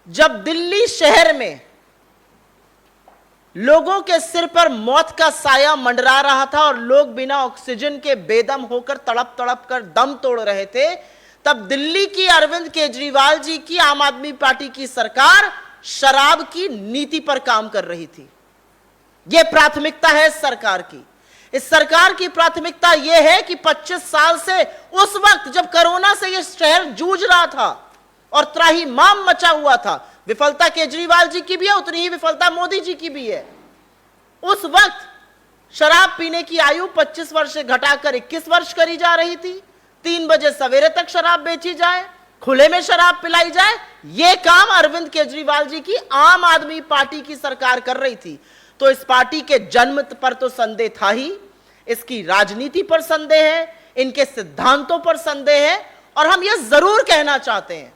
जब दिल्ली शहर में लोगों के सिर पर मौत का साया मंडरा रहा था और लोग बिना ऑक्सीजन के बेदम होकर तड़प तड़प कर दम तोड़ रहे थे, तब दिल्ली की अरविंद केजरीवाल जी की आम आदमी पार्टी की सरकार शराब की नीति पर काम कर रही थी। यह प्राथमिकता है इस सरकार की। इस सरकार की प्राथमिकता यह है कि 25 साल से, उस वक्त जब कोरोना से यह शहर जूझ रहा था और त्राहिमाम मचा हुआ था, विफलता केजरीवाल जी की भी है, उतनी ही विफलता मोदी जी की भी है। उस वक्त शराब पीने की आयु 25 वर्ष से घटाकर 21 वर्ष करी जा रही थी। 3 बजे सवेरे तक शराब बेची जाए, खुले में शराब पिलाई जाए, यह काम अरविंद केजरीवाल जी की आम आदमी पार्टी की सरकार कर रही थी। तो इस पार्टी के जन्म पर तो संदेह था ही, इसकी राजनीति पर संदेह है, इनके सिद्धांतों पर संदेह है। और हम यह जरूर कहना चाहते हैं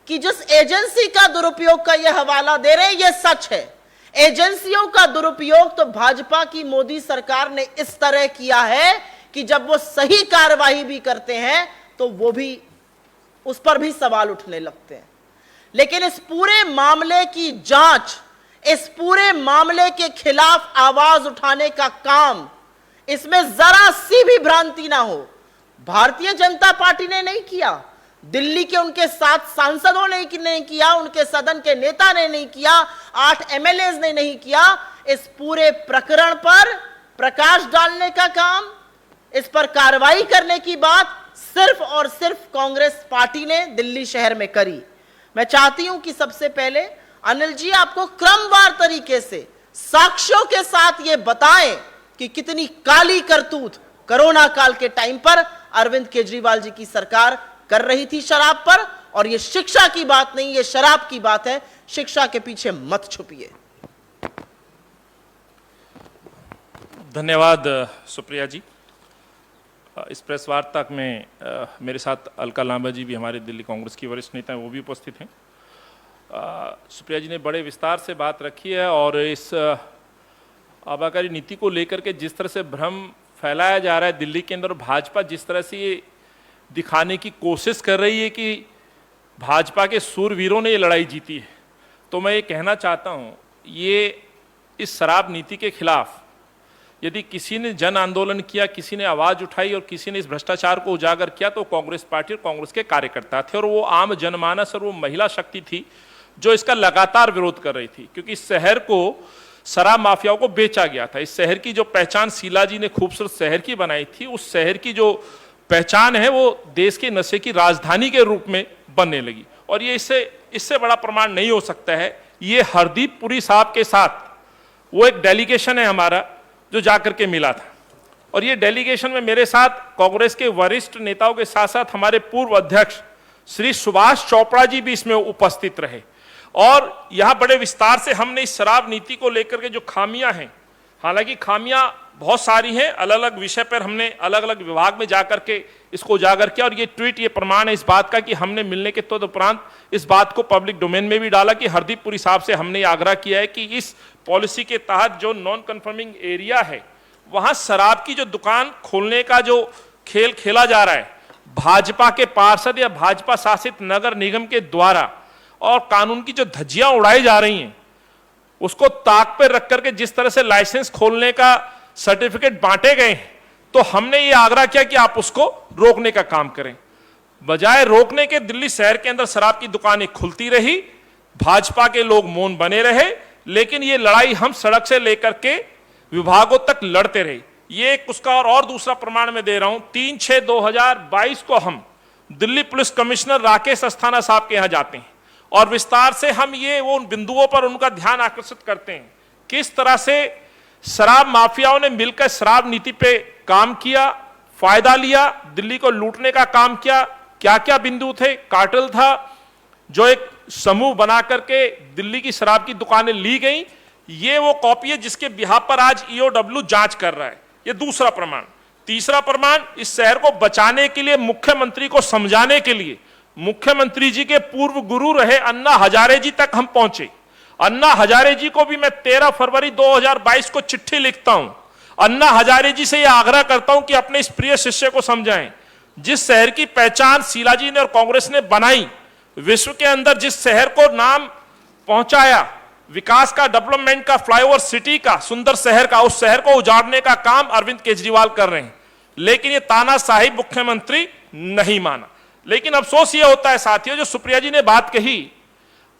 कि जिस एजेंसी का दुरुपयोग का यह हवाला दे रहे हैं, यह सच है। एजेंसियों का दुरुपयोग तो भाजपा की मोदी सरकार ने इस तरह किया है कि जब वो सही कार्रवाई भी करते हैं तो वो भी, उस पर भी सवाल उठने लगते हैं। लेकिन इस पूरे मामले की जांच, इस पूरे मामले के खिलाफ आवाज उठाने का काम, इसमें जरा सी भी भ्रांति ना हो, भारतीय जनता पार्टी ने नहीं किया, दिल्ली के उनके 7 सांसदों ने नहीं किया, उनके सदन के नेता ने नहीं किया, 8 एमएलए ने नहीं किया। इस पूरे प्रकरण पर प्रकाश डालने का काम, इस पर कार्रवाई करने की बात सिर्फ और सिर्फ कांग्रेस पार्टी ने दिल्ली शहर में करी। मैं चाहती हूं कि सबसे पहले अनिल जी आपको क्रमवार तरीके से साक्ष्यों के साथ यह बताएं कि कितनी काली करतूत कोरोना काल के टाइम पर अरविंद केजरीवाल जी की सरकार कर रही थी शराब पर। और यह शिक्षा की बात नहीं, यह शराब की बात है। शिक्षा के पीछे मत छुपिए। धन्यवाद सुप्रिया जी। इस प्रेस वार्ता में मेरे साथ अलका लांबा जी भी, हमारे दिल्ली कांग्रेस की वरिष्ठ नेता हैं, वो भी उपस्थित हैं। सुप्रिया जी ने बड़े विस्तार से बात रखी है और इस आबाकारी नीति को लेकर के जिस तरह से भ्रम फैलाया जा रहा है दिल्ली के अंदर, भाजपा जिस तरह से ये दिखाने की कोशिश कर रही है कि भाजपा के सूरवीरों ने ये लड़ाई जीती है, तो मैं ये कहना चाहता हूँ, ये इस शराब नीति के खिलाफ यदि किसी ने जन आंदोलन किया, किसी ने आवाज़ उठाई और किसी ने इस भ्रष्टाचार को उजागर किया, तो कांग्रेस पार्टी और कांग्रेस के कार्यकर्ता थे। और वो आम जनमानस और वो महिला शक्ति थी जो इसका लगातार विरोध कर रही थी, क्योंकि इस शहर को शराब माफियाओं को बेचा गया था। इस शहर की जो पहचान शीला जी ने खूबसूरत शहर की बनाई थी, उस शहर की जो पहचान है वो देश के नशे की राजधानी के रूप में बनने लगी। और ये इससे बड़ा प्रमाण नहीं हो सकता है। ये हरदीप पुरी साहब के साथ वो एक डेलीगेशन है हमारा जो जाकर के मिला था, और ये डेलीगेशन में मेरे साथ कांग्रेस के वरिष्ठ नेताओं के साथ साथ हमारे पूर्व अध्यक्ष श्री सुभाष चोपड़ा जी भी इसमें उपस्थित रहे। और यहां बड़े विस्तार से हमने इस शराब नीति को लेकर के जो खामियां हैं, हालांकि खामियां बहुत सारी हैं, अलग अलग विषय पर हमने अलग अलग विभाग में जाकर के इसको उजागर किया। और ये ट्वीट ये प्रमाण है इस बात का कि हमने मिलने के तदुपरांत इस बात को पब्लिक डोमेन में भी डाला कि हरदीप पुरी साहब से हमने आग्रह किया है कि इस पॉलिसी के तहत जो नॉन कन्फर्मिंग एरिया है वहां शराब की जो दुकान खोलने का जो खेल खेला जा रहा है भाजपा के पार्षद या भाजपा शासित नगर निगम के द्वारा, और कानून की जो धज्जियां उड़ाई जा रही हैं उसको ताक पर रख करके जिस तरह से लाइसेंस खोलने का सर्टिफिकेट बांटे गए हैं, तो हमने ये आग्रह किया कि आप उसको रोकने का काम करें। बजाय रोकने के दिल्ली शहर के अंदर शराब की दुकानें खुलती रही, भाजपा के लोग मौन बने रहे, लेकिन ये लड़ाई हम सड़क से लेकर के विभागों तक लड़ते रहे। ये उसका और दूसरा प्रमाण मैं दे रहा हूं। 3/6/2022 को हम दिल्ली पुलिस कमिश्नर राकेश अस्थाना साहब के यहां जाते हैं और विस्तार से हम ये वो उन बिंदुओं पर उनका ध्यान आकर्षित करते हैं किस तरह से शराब माफियाओं ने मिलकर शराब नीति पे काम किया, फायदा लिया, दिल्ली को लूटने का काम किया। क्या क्या बिंदु थे? कार्टेल था, जो एक समूह बना करके दिल्ली की शराब की दुकानें ली गई। ये वो कॉपी है जिसके बिहाफ पर आज ईओडब्ल्यू जांच कर रहा है। ये दूसरा प्रमाण। तीसरा प्रमाण, इस शहर को बचाने के लिए, मुख्यमंत्री को समझाने के लिए मुख्यमंत्री जी के पूर्व गुरु रहे अन्ना हजारे जी तक हम पहुंचे। अन्ना हजारे जी को भी मैं 13 फरवरी 2022 को चिट्ठी लिखता हूं। अन्ना हजारे जी से यह आग्रह करता हूं कि अपने इस प्रिय शिष्य को समझाएं। जिस शहर की पहचान शीला जी ने और कांग्रेस ने बनाई, विश्व के अंदर जिस शहर को नाम पहुंचाया, विकास का, डेवलपमेंट का, फ्लाईओवर सिटी का, सुंदर शहर का, उस शहर को उजाड़ने का काम अरविंद केजरीवाल कर रहे हैं। लेकिन ये तानाशाही मुख्यमंत्री नहीं माना। लेकिन अफसोस ये होता है साथियों, जो सुप्रिया जी ने बात कही,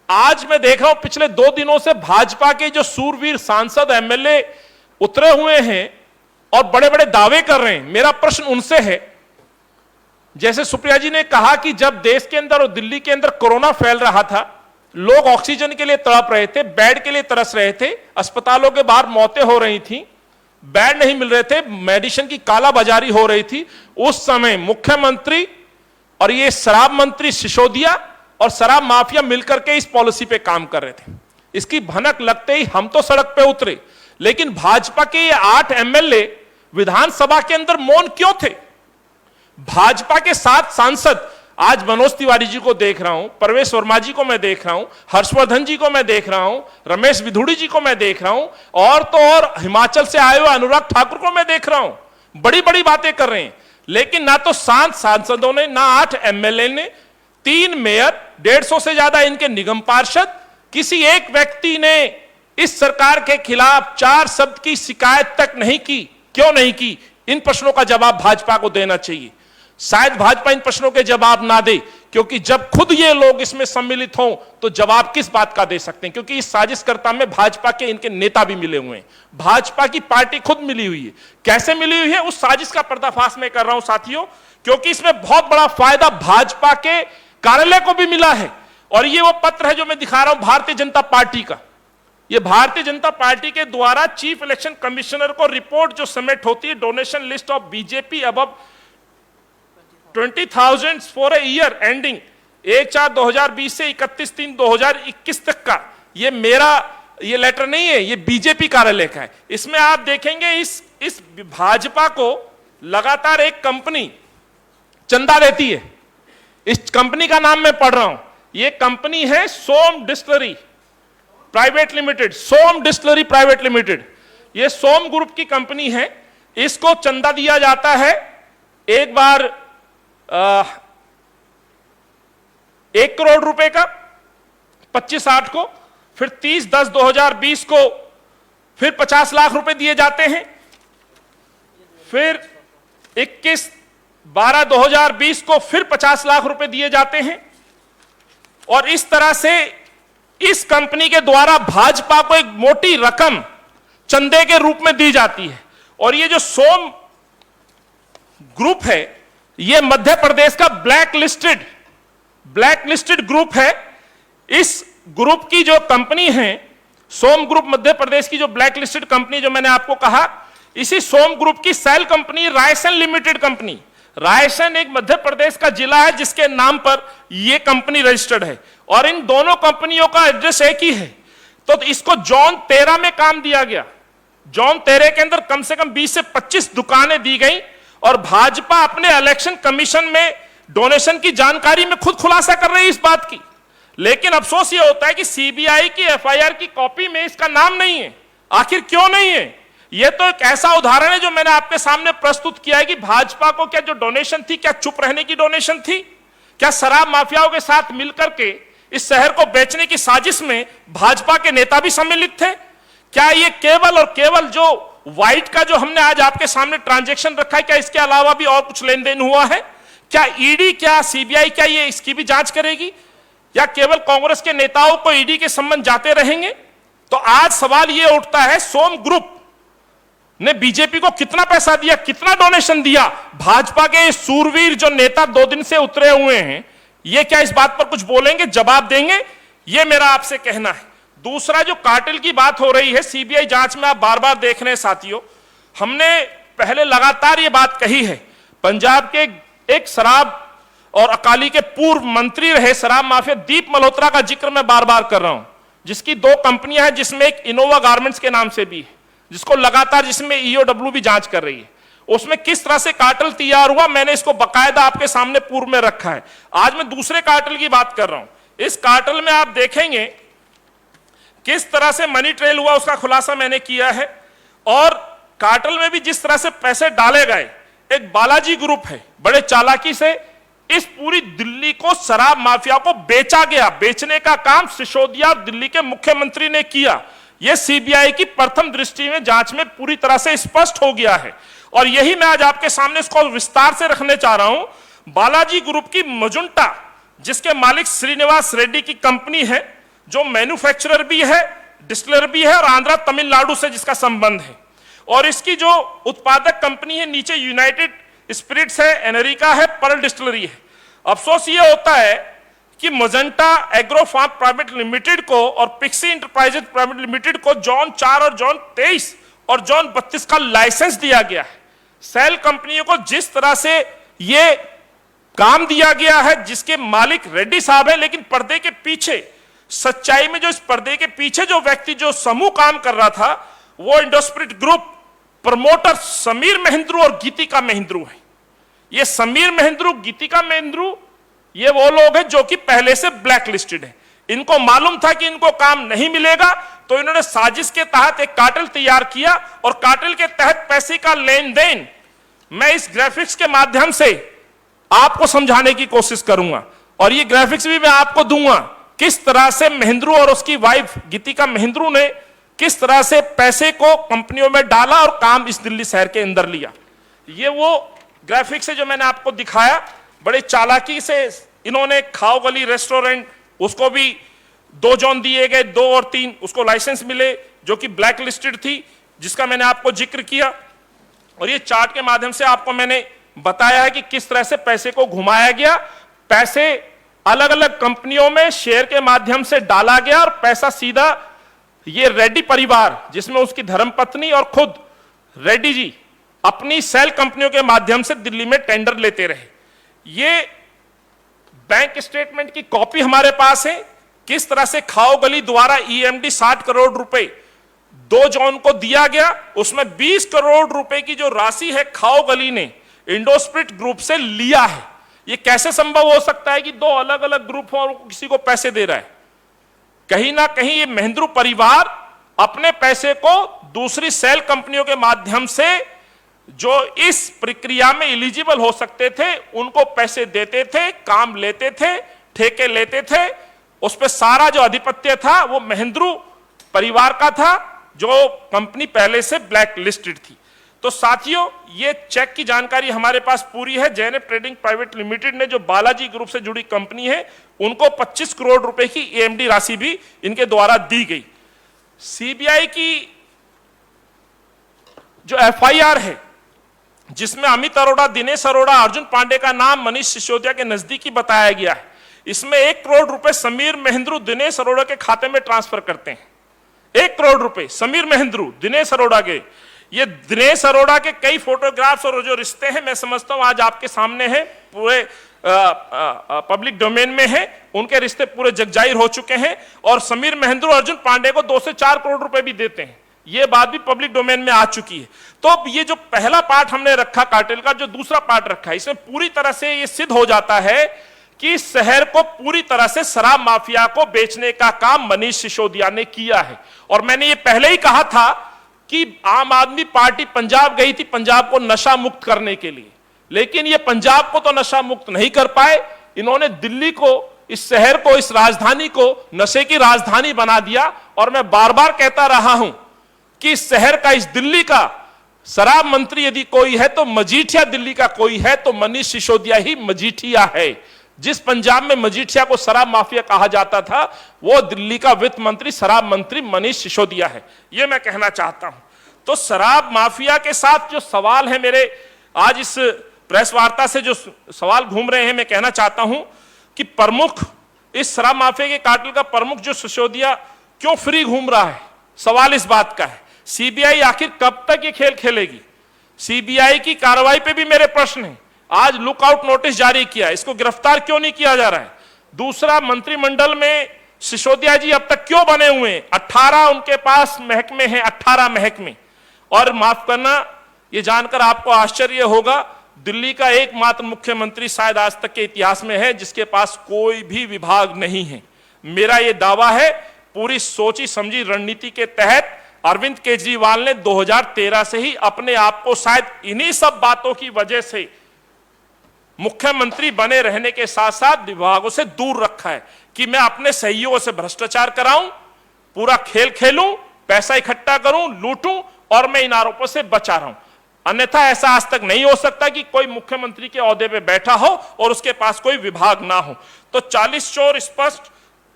आज मैं देख रहा हूं पिछले 2 दिनों से भाजपा के जो सूरवीर सांसद एमएलए उतरे हुए हैं और बड़े बड़े दावे कर रहे हैं। मेरा प्रश्न उनसे है, जैसे सुप्रिया जी ने कहा कि जब देश के अंदर और दिल्ली के अंदर कोरोना फैल रहा था, लोग ऑक्सीजन के लिए तड़प रहे थे, बेड के लिए तरस रहे थे, अस्पतालों के बाहर मौतें हो रही थी, बेड नहीं मिल रहे थे, मेडिसिन की कालाबाजारी हो रही थी, उस समय मुख्यमंत्री और ये शराब मंत्री सिसोदिया और शराब माफिया मिलकर के इस पॉलिसी पे काम कर रहे थे। इसकी भनक लगते ही हम तो सड़क पे उतरे, लेकिन भाजपा के ये 8 एमएलए विधानसभा के अंदर मौन क्यों थे? भाजपा के 7 सांसद, आज मनोज तिवारी जी को देख रहा हूं, परवेश वर्मा जी को मैं देख रहा हूं, हर्षवर्धन जी को मैं देख रहा हूं, रमेश विधुड़ी जी को मैं देख रहा हूं, और तो और हिमाचल से आए हुए अनुराग ठाकुर को मैं देख रहा हूं, बड़ी बड़ी बातें कर रहे हैं। लेकिन ना तो 7 सांसदों ने, ना 8 एमएलए ने, 3 मेयर, 150 से ज्यादा इनके निगम पार्षद, किसी एक व्यक्ति ने इस सरकार के खिलाफ 4 शब्द की शिकायत तक नहीं की। क्यों नहीं की? इन प्रश्नों का जवाब भाजपा को देना चाहिए। शायद भाजपा इन प्रश्नों के जवाब ना दे, क्योंकि जब खुद ये लोग इसमें सम्मिलित हों तो जवाब किस बात का दे सकते हैं? क्योंकि इस साजिशकर्ता में भाजपा के इनके नेता भी मिले हुए हैं, भाजपा की पार्टी खुद मिली हुई है। कैसे मिली हुई है, उस साजिश का पर्दाफाश मैं कर रहा हूं साथियों, क्योंकि इसमें बहुत बड़ा फायदा भाजपा के कार्यालय को भी मिला है। और ये वो पत्र है जो मैं दिखा रहा हूं भारतीय जनता पार्टी का। ये भारतीय जनता पार्टी के द्वारा चीफ इलेक्शन कमिश्नर को रिपोर्ट जो सबमिट होती है, donation list of BJP above 20,000 for a year ending 1/4/2020 से 31/3/2021 तक का, ये मेरा ये लेटर नहीं है, ये बीजेपी कार्यालय का है। इसमें आप देखेंगे इस भाजपा को लगातार एक कंपनी चंदा देती है। इस कंपनी का नाम मैं पढ़ रहा हूं, ये कंपनी है सोम डिस्टिलरी प्राइवेट लिमिटेड, सोम डिस्टिलरी प्राइवेट लिमिटेड। ये सोम ग्रुप की कंपनी है। इसको चंदा दिया जाता है एक बार 1 करोड़ रुपए का 25/8 को, फिर 30/10/2020 को फिर 50 लाख रुपए दिए जाते हैं, फिर 21/12/2020 को फिर 50 लाख रुपए दिए जाते हैं। और इस तरह से इस कंपनी के द्वारा भाजपा को एक मोटी रकम चंदे के रूप में दी जाती है। और ये जो सोम ग्रुप है, ये मध्य प्रदेश का ब्लैक लिस्टेड ग्रुप है। इस ग्रुप की जो कंपनी है, सोम ग्रुप मध्य प्रदेश की जो ब्लैक लिस्टेड कंपनी जो मैंने आपको कहा, इसी सोम ग्रुप की shell company Raisen limited company. Raisen एक मध्य प्रदेश का जिला है जिसके नाम पर यह कंपनी रजिस्टर्ड है, और इन दोनों कंपनियों का एड्रेस एक ही है। तो इसको जोन 13 में काम दिया गया। जोन 13 के अंदर कम से कम 20 से 25 दुकानें दी गई, और भाजपा अपने इलेक्शन कमीशन में डोनेशन की जानकारी में खुद खुलासा कर रही है इस बात की। लेकिन अफसोस यह होता है कि सीबीआई की एफआईआर की कॉपी में इसका नाम नहीं है। आखिर क्यों नहीं है? यह तो एक ऐसा उदाहरण है जो मैंने आपके सामने प्रस्तुत किया है कि भाजपा को क्या जो डोनेशन थी, क्या चुप रहने की डोनेशन थी? क्या शराब माफियाओं के साथ मिलकर के इस शहर को बेचने की साजिश में भाजपा के नेता भी सम्मिलित थे? क्या ये केवल और केवल जो व्हाइट का जो हमने आज आपके सामने ट्रांजैक्शन रखा है, क्या इसके अलावा भी और कुछ लेन देन हुआ है? क्या ईडी, क्या सीबीआई, क्या ये इसकी भी जांच करेगी, या केवल कांग्रेस के नेताओं को ईडी के संबंध जाते रहेंगे? तो आज सवाल ये उठता है, सोम ग्रुप ने बीजेपी को कितना पैसा दिया, कितना डोनेशन दिया? भाजपा के सूरवीर जो नेता 2 दिन से उतरे हुए हैं, ये क्या इस बात पर कुछ बोलेंगे, जवाब देंगे? ये मेरा आपसे कहना है। दूसरा, जो कार्टेल की बात हो रही है सीबीआई जांच में, आप बार बार देख रहे हैं साथियों, हमने पहले लगातार ये बात कही है। पंजाब के एक शराब और अकाली के पूर्व मंत्री रहे शराब माफिया दीप मल्होत्रा का जिक्र मैं बार बार कर रहा हूं, जिसकी 2 कंपनियां हैं, जिसमें एक इनोवा गारमेंट्स के नाम से भी है, जिसको लगातार, जिसमें ईओडब्ल्यू भी जांच कर रही है। उसमें किस तरह से कार्टेल तैयार हुआ, मैंने इसको बकायदा आपके सामने पूर्व में रखा है। आज मैं दूसरे कार्टेल की बात कर रहा हूं। इस कार्टेल में आप देखेंगे किस तरह से मनी ट्रेल हुआ, उसका खुलासा मैंने किया है। और कार्टेल में भी जिस तरह से पैसे डाले गए, एक बालाजी ग्रुप है, बड़े चालाकी से इस पूरी दिल्ली को शराब माफिया को बेचा गया। बेचने का काम सिसोदिया और दिल्ली के मुख्यमंत्री ने किया। यह सीबीआई की प्रथम दृष्टि में जांच में पूरी तरह से स्पष्ट हो गया है और यही मैं आज आपके सामने इसको विस्तार से रखने चाह रहा हूं। बालाजी ग्रुप की मजुंटा, जिसके मालिक श्रीनिवास रेड्डी की कंपनी है, जो मैन्युफैक्चरर भी है, डिस्टिलर भी है और आंध्रा तमिलनाडु से जिसका संबंध है, और इसकी जो उत्पादक कंपनी है नीचे यूनाइटेड स्पिरिट्स है, एनरिका है, पर्ल डिस्टिलरी है। अफसोस ये होता है कि Magenta agro farm private limited को और पिक्सी इंटरप्राइजेज प्राइवेट लिमिटेड को जॉन 4 और जॉन 23 और जॉन 32 का लाइसेंस दिया गया है। सेल कंपनियों को जिस तरह से ये काम दिया गया है, जिसके मालिक रेड्डी साहब है, लेकिन पर्दे के पीछे सच्चाई में जो इस पर्दे के पीछे जो व्यक्ति जो समूह काम कर रहा था वो Indospirit group promoter Sameer Mahendru और गीतिका महेंद्रू है। ये समीर महेंद्रू, गीतिका महेंद्रू, ये वो लोग हैं जो कि पहले से ब्लैक लिस्टेड है। इनको मालूम था कि इनको काम नहीं मिलेगा, तो इन्होंने साजिश के तहत एक कार्टेल तैयार किया और कार्टेल के तहत पैसे का लेन देन मैं इस ग्राफिक्स के माध्यम से आपको समझाने की कोशिश करूंगा और ये ग्राफिक्स भी मैं आपको दूंगा किस तरह से महेंद्रू और उसकी वाइफ गीतिका महेंद्रू ने किस तरह से पैसे को कंपनियों में डाला और काम इस दिल्ली शहर के अंदर लिया। ये वो ग्राफिक्स है जो मैंने आपको दिखाया। बड़े चालाकी से इन्होंने खाओ गली रेस्टोरेंट, उसको भी 2 जोन दिए गए, 2 और 3 उसको लाइसेंस मिले जो कि ब्लैक लिस्टेड थी, जिसका मैंने आपको जिक्र किया। और ये चार्ट के माध्यम से आपको मैंने बताया है कि किस तरह से पैसे को घुमाया गया। पैसे अलग अलग कंपनियों में शेयर के माध्यम से डाला गया और पैसा सीधा ये रेड्डी परिवार, जिसमें उसकी धर्मपत्नी और खुद रेड्डी जी अपनी सेल कंपनियों के माध्यम से दिल्ली में टेंडर लेते रहे। ये बैंक स्टेटमेंट की कॉपी हमारे पास है, किस तरह से खाओ गली द्वारा ईएमडी 60 करोड़ रुपए 2 जोन को दिया गया। उसमें 20 करोड़ रुपए की जो राशि है खाओ गली ने इंडोस्पिरिट ग्रुप से लिया है। ये कैसे संभव हो सकता है कि 2 अलग अलग ग्रुप और किसी को पैसे दे रहा है? कहीं ना कहीं ये महेंद्रू परिवार अपने पैसे को दूसरी सेल कंपनियों के माध्यम से जो इस प्रक्रिया में एलिजिबल हो सकते थे उनको पैसे देते थे, काम लेते थे, ठेके लेते थे। उस पर सारा जो आधिपत्य था वो महेंद्रू परिवार का था, जो कंपनी पहले से ब्लैक लिस्टेड थी। तो साथियों, ये चेक की जानकारी हमारे पास पूरी है। जैनब ट्रेडिंग प्राइवेट लिमिटेड ने जो बालाजी ग्रुप से जुड़ी कंपनी है उनको 25 करोड़ रुपए की ईएमडी राशि भी इनके द्वारा दी गई। सीबीआई की जो एफआईआर है जिसमें अमित अरोड़ा, दिनेश अरोड़ा, अर्जुन पांडे का नाम मनीष सिसोदिया के नजदीकी बताया गया है, इसमें 1 करोड़ रुपए समीर महेंद्रू दिनेश अरोड़ा के खाते में ट्रांसफर करते हैं। 1 करोड़ रुपए समीर महेंद्रू दिनेश अरोड़ा के। ये दिनेश अरोड़ा के कई फोटोग्राफ्स और जो रिश्ते हैं मैं समझता हूं आज आपके सामने है, पूरे पब्लिक डोमेन में है। उनके रिश्ते पूरे जगजाहिर हो चुके हैं और समीर महेंद्रू अर्जुन पांडे को 2 से 4 करोड़ रुपए भी देते हैं। ये बात भी पब्लिक डोमेन में आ चुकी है। तो अब ये जो पहला पार्ट हमने रखा कार्टेल का, जो दूसरा पार्ट रखा है, इसमें पूरी तरह से ये सिद्ध हो जाता है कि शहर को पूरी तरह से शराब माफिया को बेचने का काम मनीष सिसोदिया ने किया है। और मैंने ये पहले ही कहा था कि आम आदमी पार्टी पंजाब गई थी पंजाब को नशा मुक्त करने के लिए, लेकिन ये पंजाब को तो नशा मुक्त नहीं कर पाए। इन्होंने दिल्ली को, इस शहर को, इस राजधानी को नशे की राजधानी बना दिया। और मैं बार बार कहता रहा हूं कि इस शहर का, इस दिल्ली का शराब मंत्री यदि कोई है तो मजीठिया दिल्ली का कोई है तो मनीष सिसोदिया ही मजीठिया है। जिस पंजाब में मजीठिया को शराब माफिया कहा जाता था वो दिल्ली का वित्त मंत्री, शराब मंत्री मनीष सिसोदिया है। यह मैं कहना चाहता हूं। तो शराब माफिया के साथ जो सवाल है मेरे आज इस प्रेस वार्ता से जो सवाल घूम रहे हैं, मैं कहना चाहता हूं कि प्रमुख, इस शराब माफिया के कार्टेल का प्रमुख जो सिसोदिया क्यों फ्री घूम रहा है, सवाल इस बात का है। सीबीआई आखिर कब तक ये खेल खेलेगी? सीबीआई की कार्रवाई पे भी मेरे प्रश्न हैं। आज लुकआउट नोटिस जारी किया, इसको गिरफ्तार क्यों नहीं किया जा रहा है? दूसरा, मंत्रिमंडल में सिसोदिया जी अब तक क्यों बने हुए हैं? 18 उनके पास महकमे हैं, 18 महकमे। और माफ करना, ये जानकर आपको आश्चर्य होगा, दिल्ली का एकमात्र मुख्यमंत्री शायद आज तक के इतिहास में है जिसके पास कोई भी विभाग नहीं है। मेरा यह दावा है, पूरी सोची समझी रणनीति के तहत अरविंद केजरीवाल ने 2013 से ही अपने आप को शायद इन्हीं सब बातों की वजह से मुख्यमंत्री बने रहने के साथ साथ विभागों से दूर रखा है कि मैं अपने सहयोगियों से भ्रष्टाचार कराऊं, पूरा खेल खेलूं, पैसा इकट्ठा करूं, लूटूं और मैं इन आरोपों से बचा रहूं। अन्यथा ऐसा आज तक नहीं हो सकता कि कोई मुख्यमंत्री के ओहदे पे बैठा हो और उसके पास कोई विभाग ना हो। तो 40 चोर स्पष्ट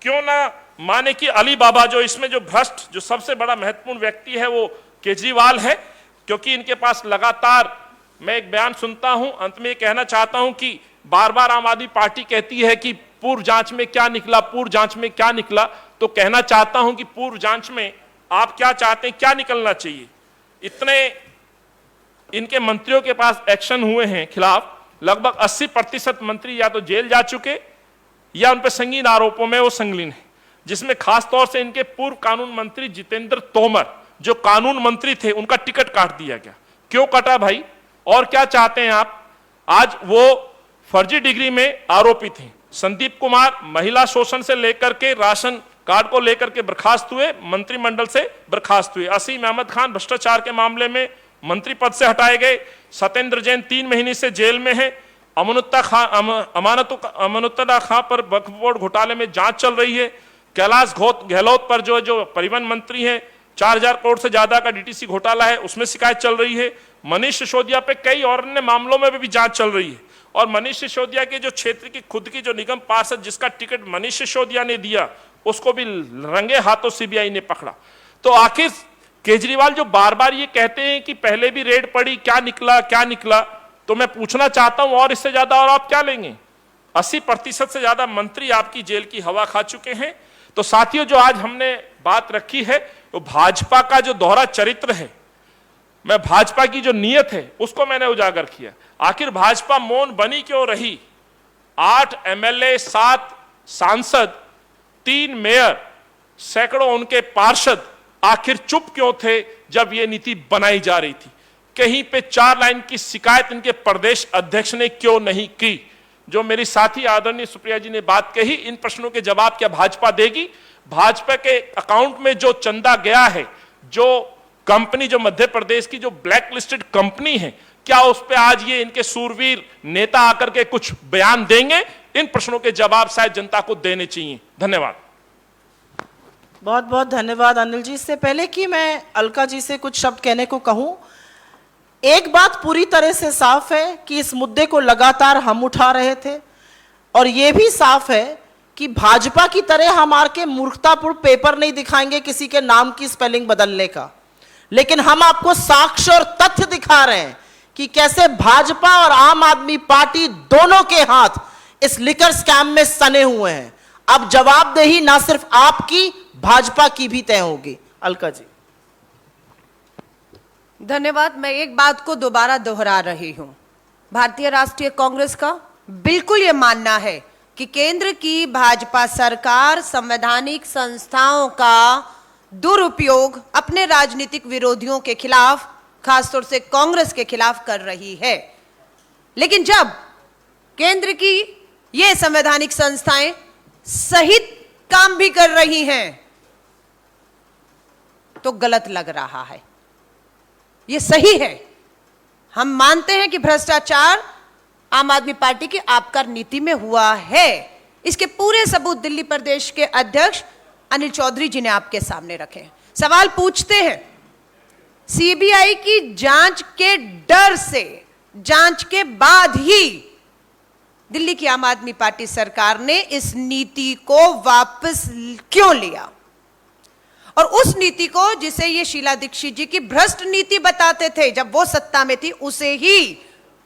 क्यों ना माने कि अली बाबा, जो इसमें जो भ्रष्ट जो सबसे बड़ा महत्वपूर्ण व्यक्ति है वो केजरीवाल है, क्योंकि इनके पास लगातार, मैं एक बयान सुनता हूं, अंत में कहना चाहता हूं कि बार बार आम आदमी पार्टी कहती है कि पूर्व जांच में क्या निकला, पूर्व जांच में क्या निकला, तो कहना चाहता हूं कि पूर्व जांच में आप क्या चाहते हैं, क्या निकलना चाहिए। इतने इनके मंत्रियों के पास एक्शन हुए हैं खिलाफ, लगभग 80% मंत्री या तो जेल जा चुके या उन पर संगीन आरोपों में वो संलग्न है, जिसमें खास तौर से इनके पूर्व कानून मंत्री जितेंद्र तोमर, जो कानून मंत्री थे, उनका टिकट काट दिया गया। क्यों कटा भाई, और क्या चाहते हैं आप? आज वो फर्जी डिग्री में आरोपित हैं। संदीप कुमार महिला शोषण से लेकर के राशन कार्ड को लेकर के बर्खास्त हुए, मंत्रिमंडल से बर्खास्त हुए। असीम अहमद खान भ्रष्टाचार के मामले में मंत्री पद से हटाए गए। सत्येंद्र जैन 3 महीने से जेल में है। अमानतुल्लाह खां पर वक्फ बोर्ड घोटाले में जांच चल रही है। कैलाश गहलोत पर जो परिवहन मंत्री हैं, 4000 करोड़ से ज्यादा का डीटीसी घोटाला है, उसमें शिकायत चल रही है। मनीष सिसोदिया पे कई और अन्य मामलों में भी जांच चल रही है। और मनीष सिसोदिया के जो क्षेत्र की खुद की जो निगम पार्षद, जिसका टिकट मनीष सिसोदिया ने दिया, उसको भी रंगे हाथों सीबीआई ने पकड़ा। तो आखिर केजरीवाल जो बार बार ये कहते हैं कि पहले भी रेड पड़ी, क्या निकला क्या निकला, तो मैं पूछना चाहता हूं और इससे ज्यादा और आप क्या लेंगे? 80% से ज्यादा मंत्री आपकी जेल की हवा खा चुके हैं। तो साथियों, जो आज हमने बात रखी है वो भाजपा का जो दोहरा चरित्र है, मैं भाजपा की जो नीयत है उसको मैंने उजागर किया। आखिर भाजपा मौन बनी क्यों रही? 8 एमएलए, 7 सांसद, 3 मेयर, सैकड़ों उनके पार्षद आखिर चुप क्यों थे जब यह नीति बनाई जा रही थी? कहीं पे 4 लाइन की शिकायत इनके प्रदेश अध्यक्ष ने क्यों नहीं की? जो मेरी साथी आदरणीय सुप्रिया जी ने बात कही, इन प्रश्नों के जवाब क्या भाजपा देगी? भाजपा के अकाउंट में जो चंदा गया है, जो कंपनी, जो मध्य प्रदेश की जो ब्लैक लिस्टेड कंपनी है, क्या उस पर आज ये इनके सूरवीर नेता आकर के कुछ बयान देंगे? इन प्रश्नों के जवाब शायद जनता को देने चाहिए। धन्यवाद। बहुत बहुत धन्यवाद अनिल जी। इससे पहले कि मैं अलका जी से कुछ शब्द कहने को कहूं, एक बात पूरी तरह से साफ है कि इस मुद्दे को लगातार हम उठा रहे थे, और यह भी साफ है कि भाजपा की तरह हम आर के मूर्खतापूर्ण पेपर नहीं दिखाएंगे किसी के नाम की स्पेलिंग बदलने का, लेकिन हम आपको साक्ष्य और तथ्य दिखा रहे हैं कि कैसे भाजपा और आम आदमी पार्टी दोनों के हाथ इस लिकर स्कैम में सने हुए हैं। अब जवाबदेही ना सिर्फ आपकी, भाजपा की भी तय होगी। अलका जी। धन्यवाद। मैं एक बात को दोबारा दोहरा रही हूं, भारतीय राष्ट्रीय कांग्रेस का बिल्कुल यह मानना है कि केंद्र की भाजपा सरकार संवैधानिक संस्थाओं का दुरुपयोग अपने राजनीतिक विरोधियों के खिलाफ, खासतौर से कांग्रेस के खिलाफ कर रही है। लेकिन जब केंद्र की ये संवैधानिक संस्थाएं सही काम भी कर रही हैं तो गलत लग रहा है। ये सही है, हम मानते हैं कि भ्रष्टाचार आम आदमी पार्टी की आबकारी नीति में हुआ है। इसके पूरे सबूत दिल्ली प्रदेश के अध्यक्ष अनिल चौधरी जी ने आपके सामने रखे हैं। सवाल पूछते हैं, सीबीआई की जांच के डर से, जांच के बाद ही दिल्ली की आम आदमी पार्टी सरकार ने इस नीति को वापस क्यों लिया? और उस नीति को, जिसे ये शीला दीक्षित जी की भ्रष्ट नीति बताते थे जब वो सत्ता में थी, उसे ही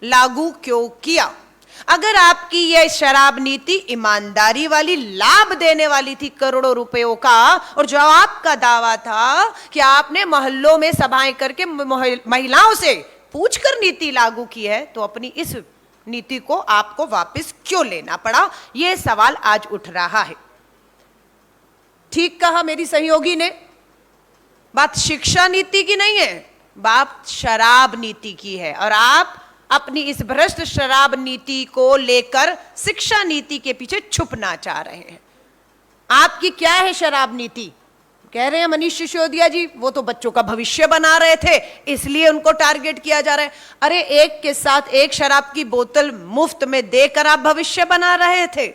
लागू क्यों किया? अगर आपकी यह शराब नीति ईमानदारी वाली, लाभ देने वाली थी करोड़ों रुपयों का, और जो आपका दावा था कि आपने मोहल्लों में सभाएं करके महिलाओं से पूछकर नीति लागू की है, तो अपनी इस नीति को आपको वापस क्यों लेना पड़ा? यह सवाल आज उठ रहा है। ठीक कहा मेरी सहयोगी ने, बात शिक्षा नीति की नहीं है, बात शराब नीति की है। और आप अपनी इस भ्रष्ट शराब नीति को लेकर शिक्षा नीति के पीछे छुपना चाह रहे हैं। आपकी क्या है शराब नीति? कह रहे हैं मनीष सिसोदिया जी वो तो बच्चों का भविष्य बना रहे थे इसलिए उनको टारगेट किया जा रहा है। अरे एक के साथ एक शराब की बोतल मुफ्त में देकर आप भविष्य बना रहे थे,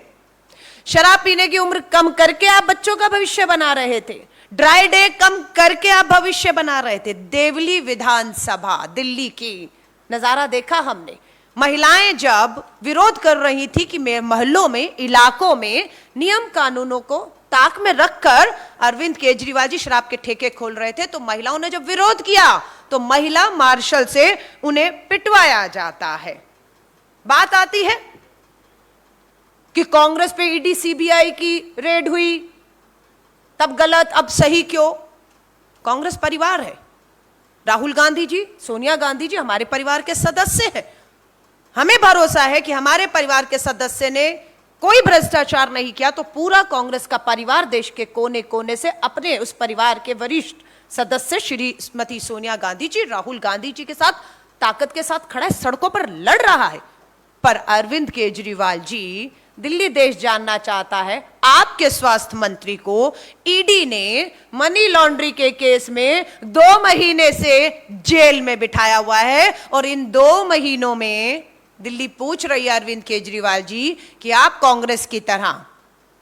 शराब पीने की उम्र कम करके आप बच्चों का भविष्य बना रहे थे, ड्राई डे कम करके आप भविष्य बना रहे थे। देवली विधानसभा दिल्ली की नजारा देखा हमने, महिलाएं जब विरोध कर रही थी कि मोहल्लों में इलाकों में नियम कानूनों को ताक में रखकर अरविंद केजरीवाल जी शराब के ठेके खोल रहे थे, तो महिलाओं ने जब विरोध किया तो महिला मार्शल से उन्हें पिटवाया जाता है। बात आती है कि कांग्रेस पे ईडी सीबीआई की रेड हुई, तब गलत अब सही क्यों? कांग्रेस परिवार है, राहुल गांधी जी सोनिया गांधी जी हमारे परिवार के सदस्य हैं। हमें भरोसा है कि हमारे परिवार के सदस्य ने कोई भ्रष्टाचार नहीं किया तो पूरा कांग्रेस का परिवार देश के कोने कोने से अपने उस परिवार के वरिष्ठ सदस्य श्रीमती सोनिया गांधी जी राहुल गांधी जी के साथ ताकत के साथ खड़ा है, सड़कों पर लड़ रहा है। पर अरविंद केजरीवाल जी दिल्ली देश जानना चाहता है, आपके स्वास्थ्य मंत्री को ईडी ने मनी लॉन्ड्रिंग के केस में 2 महीने से जेल में बिठाया हुआ है और इन 2 महीनों में दिल्ली पूछ रही है अरविंद केजरीवाल जी कि आप कांग्रेस की तरह,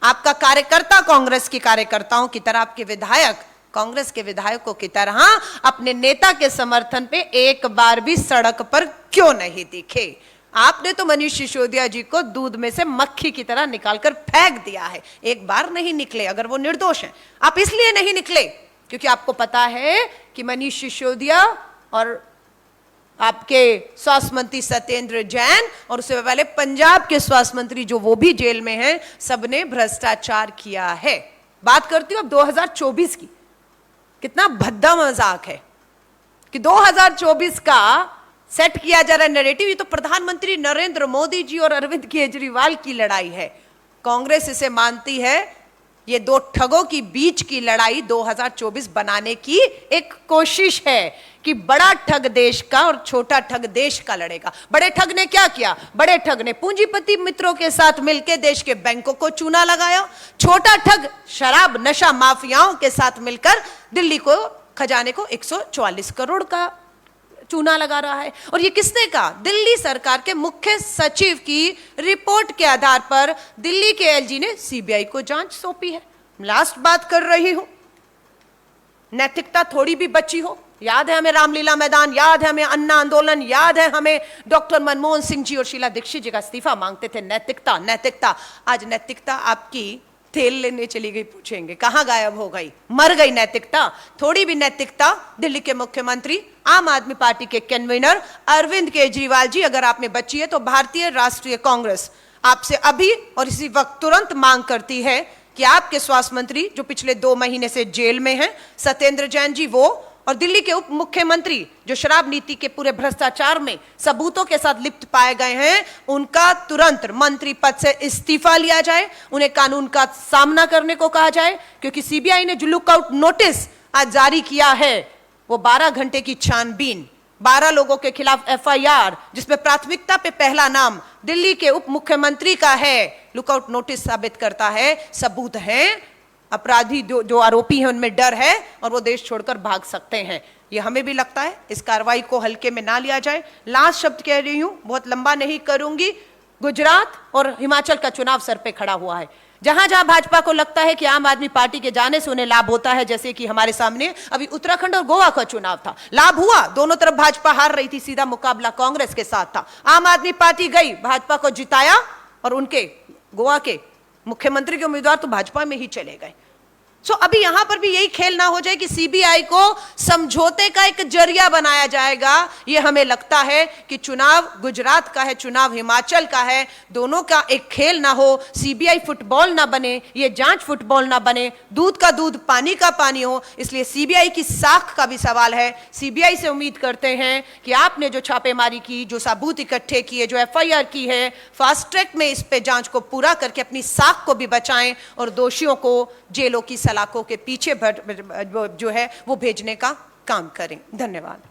आपका कार्यकर्ता कांग्रेस के कार्यकर्ताओं की तरह, आपके विधायक कांग्रेस के विधायकों की तरह अपने नेता के समर्थन पे एक बार भी सड़क पर क्यों नहीं दिखे? आपने तो मनीष सिसोदिया जी को दूध में से मक्खी की तरह निकालकर फेंक दिया है, एक बार नहीं निकले। अगर वो निर्दोष हैं, आप इसलिए नहीं निकले क्योंकि आपको पता है कि मनीष सिसोदिया और आपके स्वास्थ्य मंत्री सत्येंद्र जैन और उससे पहले पंजाब के स्वास्थ्य मंत्री जो वो भी जेल में हैं, सबने भ्रष्टाचार किया है। बात करती हूं अब 2024 की, कितना भद्दा मजाक है कि 2024 का सेट किया जा रहा है नैरेटिव। ये तो प्रधानमंत्री नरेंद्र मोदी जी और अरविंद केजरीवाल की लड़ाई है। कांग्रेस इसे मानती है ये 2 ठगों की बीच की लड़ाई 2024 बनाने की एक कोशिश है कि बड़ा ठग देश का और छोटा ठग देश का लड़ेगा। बड़े ठग ने क्या किया? बड़े ठग ने पूंजीपति मित्रों के साथ मिलकर देश के बैंकों को चूना लगाया। छोटा ठग शराब नशा माफियाओं के साथ मिलकर दिल्ली को खजाने को 144 करोड़ का चूना लगा रहा है। और ये किसने कहा? दिल्ली सरकार के मुख्य सचिव की रिपोर्ट के आधार पर दिल्ली के एलजी ने सीबीआई को जांच सौंपी है। लास्ट बात कर रही हूं, नैतिकता थोड़ी भी बची हो। याद है हमें रामलीला मैदान, याद है हमें अन्ना आंदोलन, याद है हमें डॉक्टर मनमोहन सिंह जी और शीला दीक्षित जी का इस्तीफा मांगते थे। नैतिकता नैतिकता, आज नैतिकता आपकी तेल लेने चली गई, पूछेंगे कहां गायब हो गई? मर गई नैतिकता। थोड़ी भी नैतिकता दिल्ली के मुख्यमंत्री आम आदमी पार्टी के कन्वीनर अरविंद केजरीवाल जी अगर आप में बची है तो भारतीय राष्ट्रीय कांग्रेस आपसे अभी और इसी वक्त तुरंत मांग करती है कि आपके स्वास्थ्य मंत्री जो पिछले 2 महीने से जेल में हैं, सत्येंद्र जैन जी, वो और दिल्ली के उप मुख्यमंत्री जो शराब नीति के पूरे भ्रष्टाचार में सबूतों के साथ लिप्त पाए गए हैं, उनका तुरंत मंत्री पद से इस्तीफा लिया जाए, उन्हें कानून का सामना करने को कहा जाए। क्योंकि सीबीआई ने जो लुकआउट नोटिस आज जारी किया है वो 12 घंटे की छानबीन, 12 लोगों के खिलाफ एफआईआर जिसमें प्राथमिकता पे पहला नाम दिल्ली के उप मुख्यमंत्री का है, लुकआउट नोटिस साबित करता है सबूत हैं, अपराधी जो आरोपी हैं उनमें डर है और वो देश छोड़कर भाग सकते हैं। ये हमें भी लगता है, इस कार्रवाई को हल्के में ना लिया जाए। लास्ट शब्द कह रही हूं, बहुत लंबा नहीं करूंगी। गुजरात और हिमाचल का चुनाव सर पे खड़ा हुआ है। जहां जहां भाजपा को लगता है कि आम आदमी पार्टी के जाने से उन्हें लाभ होता है, जैसे कि हमारे सामने अभी उत्तराखंड और गोवा का चुनाव था, लाभ हुआ, दोनों तरफ भाजपा हार रही थी, सीधा मुकाबला कांग्रेस के साथ था। आम आदमी पार्टी गई, भाजपा को जिताया और उनके गोवा के मुख्यमंत्री के उम्मीदवार तो भाजपा में ही चले गए। सो अभी यहां पर भी यही खेल ना हो जाए कि सीबीआई को समझौते का एक जरिया बनाया जाएगा। ये हमें लगता है कि चुनाव गुजरात का है, चुनाव हिमाचल का है, दोनों का एक खेल ना हो, सीबीआई फुटबॉल ना बने, ये जांच फुटबॉल ना बने, दूध का दूध पानी का पानी हो। इसलिए सीबीआई की साख का भी सवाल है। सीबीआई से उम्मीद करते हैं कि आपने जो छापेमारी की, जो सबूत इकट्ठे किए, जो एफआईआर की है, फास्ट ट्रैक में इस पे जांच को पूरा करके अपनी साख को भी बचाएं और दोषियों को जेलों की सलाखों के पीछे जो है वो भेजने का काम करें। धन्यवाद।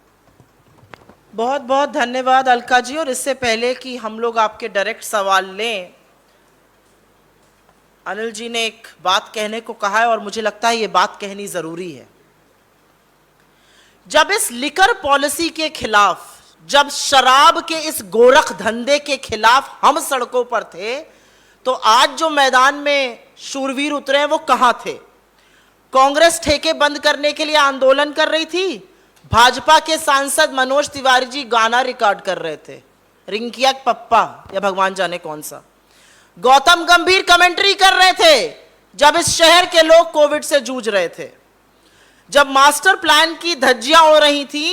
बहुत बहुत धन्यवाद अलका जी। और इससे पहले कि हम लोग आपके डायरेक्ट सवाल लें, अनिल जी ने एक बात कहने को कहा है और मुझे लगता है ये बात कहनी जरूरी है। जब इस लिकर पॉलिसी के खिलाफ, जब शराब के इस गोरख धंधे के खिलाफ हम सड़कों पर थे, तो आज जो मैदान में शूरवीर उतरे हैं वो कहां थे? कांग्रेस ठेके बंद करने के लिए आंदोलन कर रही थी, भाजपा के सांसद मनोज तिवारी जी गाना रिकॉर्ड कर रहे थे, रिंकिया पप्पा या भगवान जाने कौन सा। गौतम गंभीर कमेंट्री कर रहे थे जब इस शहर के लोग कोविड से जूझ रहे थे। जब मास्टर प्लान की धज्जियां हो रही थी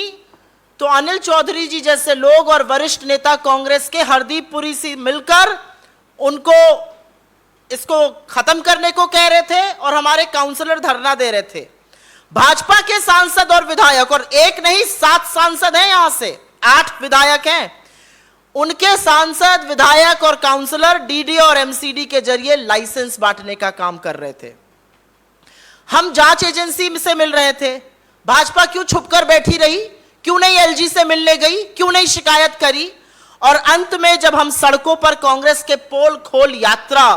तो अनिल चौधरी जी जैसे लोग और वरिष्ठ नेता कांग्रेस के हरदीप पुरी से मिलकर उनको इसको खत्म करने को कह रहे थे और हमारे काउंसलर धरना दे रहे थे। भाजपा के सांसद और विधायक, और एक नहीं 7 सांसद हैं, यहां से 8 विधायक हैं, उनके सांसद, विधायक और काउंसलर डीडी और एमसीडी के जरिए लाइसेंस बांटने का काम कर रहे थे। हम जांच एजेंसी से मिल रहे थे। भाजपा क्यों छुपकर बैठी रही? क्यों नहीं एलजी से मिलने गई? क्यों नहीं शिकायत करी? और अंत में जब हम सड़कों पर कांग्रेस के पोल खोल यात्रा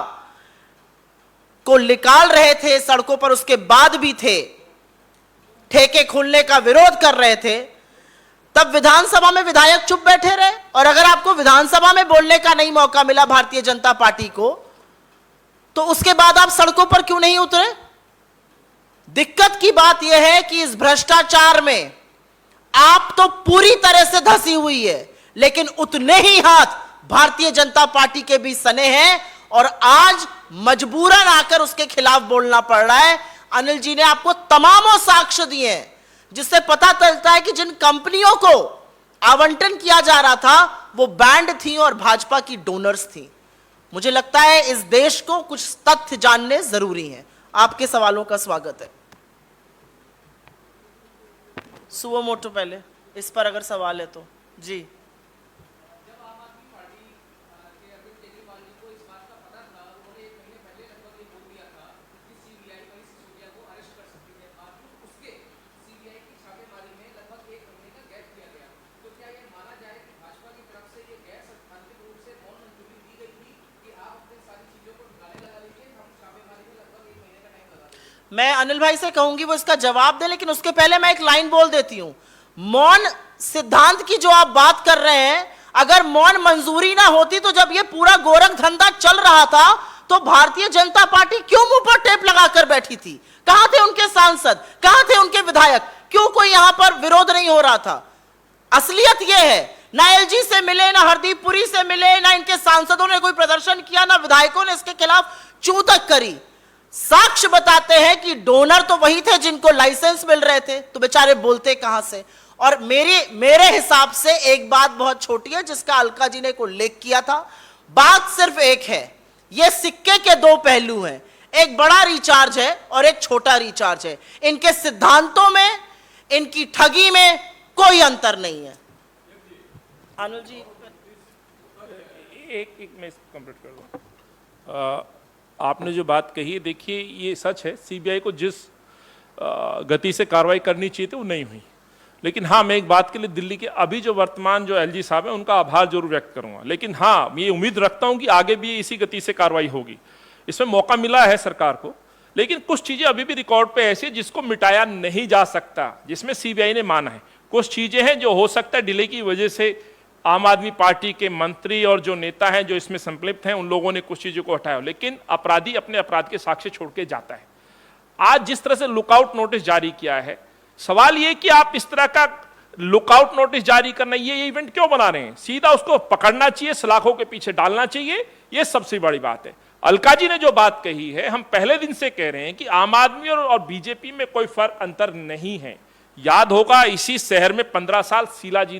को निकाल रहे थे, सड़कों पर उसके बाद भी थे, ठेके खुलने का विरोध कर रहे थे, तब विधानसभा में विधायक चुप बैठे रहे। और अगर आपको विधानसभा में बोलने का नहीं मौका मिला भारतीय जनता पार्टी को, तो उसके बाद आप सड़कों पर क्यों नहीं उतरे? दिक्कत की बात यह है कि इस भ्रष्टाचार में आप तो पूरी तरह से धसी हुई है, लेकिन उतने ही हाथ भारतीय जनता पार्टी के भी सने हैं और आज मजबूरन आकर उसके खिलाफ बोलना पड़ रहा है। अनिल जी ने आपको तमामों साक्ष्य दिए हैं जिससे पता चलता है कि जिन कंपनियों को आवंटन किया जा रहा था वो बैंड थी और भाजपा की डोनर्स थी। मुझे लगता है इस देश को कुछ तथ्य जानने जरूरी हैं। आपके सवालों का स्वागत है। सुओ मोटो पहले इस पर अगर सवाल है तो जी। मैं अनिल भाई से कहूंगी वो इसका जवाब दे, लेकिन उसके पहले मैं एक लाइन बोल देती हूं। मौन सिद्धांत की जो आप बात कर रहे हैं, अगर मौन मंजूरी ना होती तो जब ये पूरा गोरख धंधा चल रहा था तो भारतीय जनता पार्टी क्यों मुंह पर टेप लगाकर बैठी थी? कहां थे उनके सांसद? कहां थे उनके विधायक? क्यों कोई यहां पर विरोध नहीं हो रहा था? असलियत यह है, ना एलजी से मिले, ना हरदीप पुरी से मिले, ना इनके सांसदों ने कोई प्रदर्शन किया, ना विधायकों ने इसके खिलाफ चूं तक करी। साक्ष्य बताते हैं कि डोनर तो वही थे जिनको लाइसेंस मिल रहे थे, तो बेचारे बोलते कहां से? और मेरे हिसाब से एक बात बहुत छोटी है जिसका अलका जी ने को उल्लेख किया था। बात सिर्फ एक है, ये सिक्के के 2 पहलू हैं, एक बड़ा रिचार्ज है और एक छोटा रिचार्ज है। इनके सिद्धांतों में, इनकी ठगी में कोई अंतर नहीं है। आनुल जी एक मैं कंप्लीट कर दूं। आपने जो बात कही है, देखिए ये सच है, सीबीआई को जिस गति से कार्रवाई करनी चाहिए थी वो नहीं हुई। लेकिन हाँ, मैं एक बात के लिए दिल्ली के अभी जो वर्तमान जो एलजी साहब हैं उनका आभार जरूर व्यक्त करूंगा। लेकिन हाँ, ये उम्मीद रखता हूं कि आगे भी इसी गति से कार्रवाई होगी। इसमें मौका मिला है सरकार को, लेकिन कुछ चीजें अभी भी रिकॉर्ड पे ऐसी जिसको मिटाया नहीं जा सकता, जिसमें सीबीआई ने माना है। कुछ चीजें हैं जो हो सकता है डिले की वजह से आम आदमी पार्टी के मंत्री और जो नेता हैं जो इसमें संलिप्त हैं उन लोगों ने कुछ चीजों को हटाया, लेकिन अपराधी अपने अपराध के साक्ष्य छोड़ के जाता है। आज जिस तरह से लुकआउट नोटिस जारी किया है, सवाल ये कि आप इस तरह का लुकआउट नोटिस जारी करना, ये इवेंट क्यों बना रहे हैं? सीधा उसको पकड़ना चाहिए, सलाखों के पीछे डालना चाहिए, ये सबसे बड़ी बात है। अलका जी ने जो बात कही है, हम पहले दिन से कह रहे हैं कि आम आदमी और बीजेपी में कोई फर्क अंतर नहीं है। याद होगा इसी शहर में 15 साल शीला जी